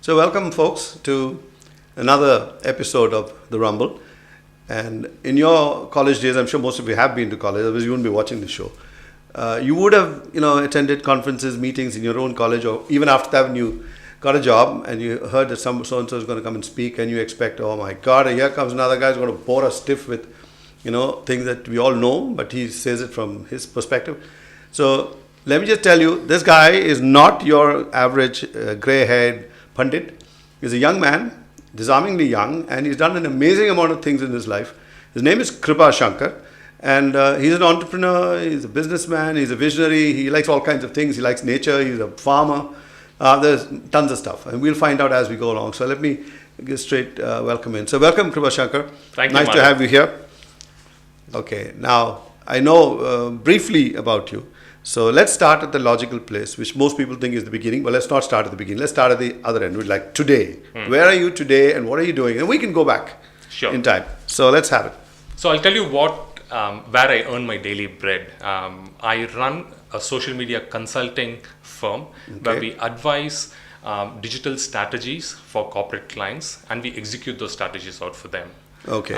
So welcome folks to another episode of the Rumble. And in your college days, I'm sure most of you have been to college, otherwise you wouldn't be watching the show. You would have, attended conferences, meetings in your own college, or even after that when you got a job and you heard that so-and-so is going to come and speak, and you expect, oh my God, here comes another guy who's going to bore us stiff with, things that we all know, but he says it from his perspective. So let me just tell you, this guy is not your average grey-haired pundit. He's a young man, disarmingly young, and he's done an amazing amount of things in his life. His name is Kiruba Shankar, and he's an entrepreneur, he's a businessman, he's a visionary, he likes all kinds of things, he likes nature, he's a farmer. There's tons of stuff, and we'll find out as we go along. So let me get straight welcome in. So welcome, Kiruba Shankar. Thank you, Nice to have you here. Okay, now I know briefly about you. So let's start at the logical place, which most people think is the beginning, but let's not start at the beginning. Let's start at the other end, like today. Where are you today and what are you doing? And we can go back in time. So let's have it. So I'll tell you where I earn my daily bread. I run a social media consulting firm where we advise digital strategies for corporate clients and we execute those strategies out for them. Okay.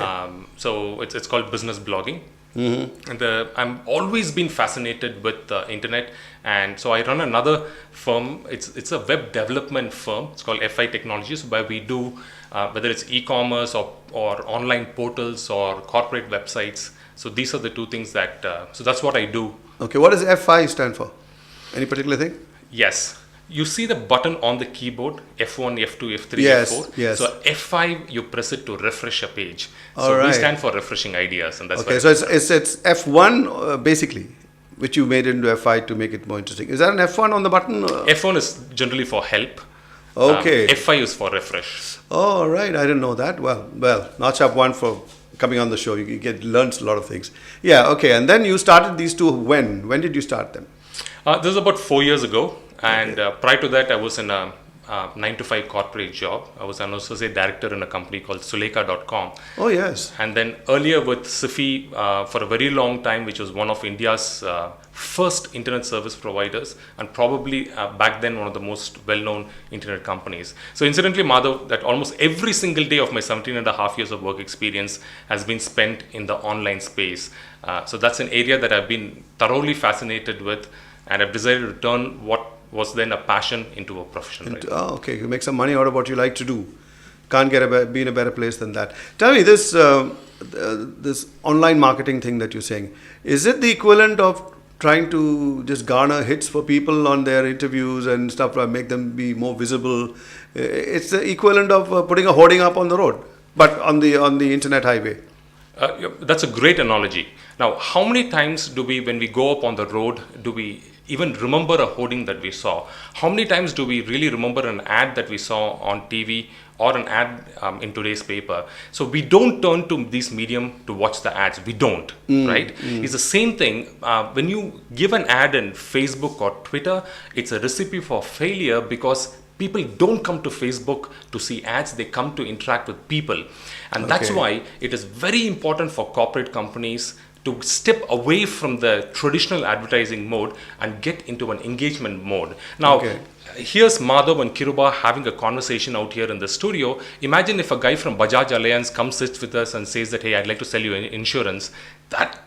So it's called business blogging. And I'm always been fascinated with the internet, and so I run another firm. It's a web development firm. It's called FI Technologies, where we do whether it's e-commerce or online portals or corporate websites. So these are the two things that. So that's what I do. Okay, what does FI stand for? Any particular thing? Yes. You see the button on the keyboard, F1, F2, F3, yes, F4. Yes. So F5, you press it to refresh a page. All so right. we stand for refreshing ideas, and that's okay. So it's F1 basically, which you made into F5 to make it more interesting. Is that an F1 on the button? F1 is generally for help. Okay. F5 is for refresh. Oh, right. I didn't know that. Well, notch up one for coming on the show. You learns a lot of things. Yeah. Okay. And then you started these two. When? When did you start them? This is about 4 years ago. And prior to that, I was in a 9-to-5 corporate job. I was an associate director in a company called Suleka.com. Oh, yes. And then earlier with Sifi for a very long time, which was one of India's first internet service providers, and probably back then one of the most well-known internet companies. So incidentally, Madhav, that almost every single day of my 17 and a half years of work experience has been spent in the online space. So that's an area that I've been thoroughly fascinated with, and I've decided to turn what was then a passion into a profession. Right? Oh, okay. You make some money out of what you like to do. Can't be in a better place than that. Tell me, this online marketing thing that you're saying, is it the equivalent of trying to just garner hits for people on their interviews and stuff, make them be more visible? It's the equivalent of putting a hoarding up on the road, but on the internet highway. That's a great analogy. Now, how many times do we, when we go up on the road, do we even remember a hoarding that we saw? How many times do we really remember an ad that we saw on TV or an ad in today's paper? So we don't turn to this medium to watch the ads. We don't, right? It's the same thing. When you give an ad in Facebook or Twitter, it's a recipe for failure because people don't come to Facebook to see ads, they come to interact with people. And that's why it is very important for corporate companies to step away from the traditional advertising mode and get into an engagement mode. Now, here's Madhav and Kiruba having a conversation out here in the studio. Imagine if a guy from Bajaj Alliance comes, sits with us and says that, hey, I'd like to sell you insurance. That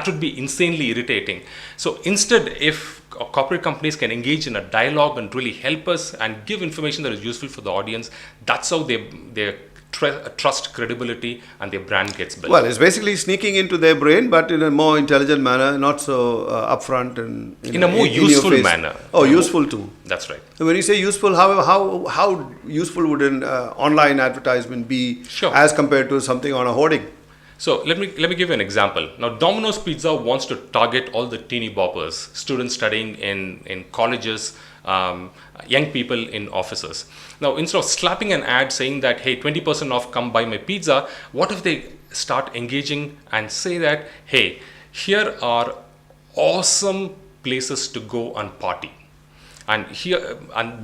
would be insanely irritating. So instead, if corporate companies can engage in a dialogue and really help us and give information that is useful for the audience, that's how they trust, credibility, and their brand gets built. Well, it's basically sneaking into their brain, but in a more intelligent manner, not so upfront and in a more useful manner. Oh, useful too. That's right. So when you say useful, how useful would an online advertisement be as compared to something on a hoarding? So let me give you an example. Now, Domino's Pizza wants to target all the teeny boppers, students studying in colleges, young people in offices. Now, instead of slapping an ad saying that, hey, 20% off, come buy my pizza, what if they start engaging and say that, hey, here are awesome places to go and party. And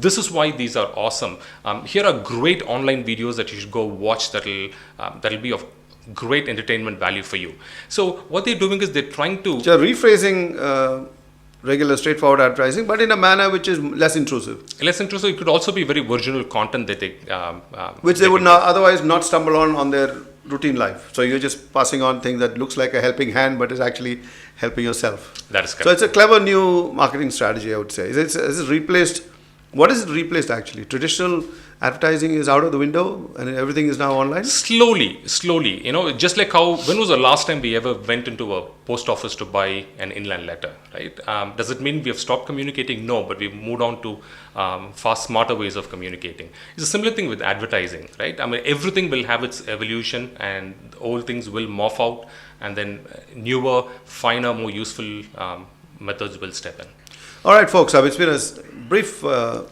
this is why these are awesome. Here are great online videos that you should go watch that'll be of great entertainment value for you. So what they're doing is they're trying to... So rephrasing regular straightforward advertising, but in a manner which is less intrusive. Less intrusive. It could also be very original content that they which they would not otherwise not stumble on their routine life. So you're just passing on things that looks like a helping hand, but is actually helping yourself. That is correct. So it's a clever new marketing strategy, I would say. Is it replaced? What is it replaced actually? Traditional advertising is out of the window and everything is now online? Slowly. Just like how, when was the last time we ever went into a post office to buy an inland letter, right? Does it mean we have stopped communicating? No, but we've moved on to far smarter ways of communicating. It's a similar thing with advertising, right? I mean, everything will have its evolution and old things will morph out, and then newer, finer, more useful methods will step in. All right, folks, it's been a brief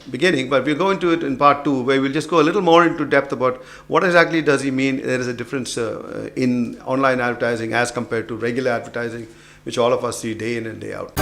beginning, but we'll go into it in part 2, where we'll just go a little more into depth about what exactly does he mean there is a difference in online advertising as compared to regular advertising, which all of us see day in and day out.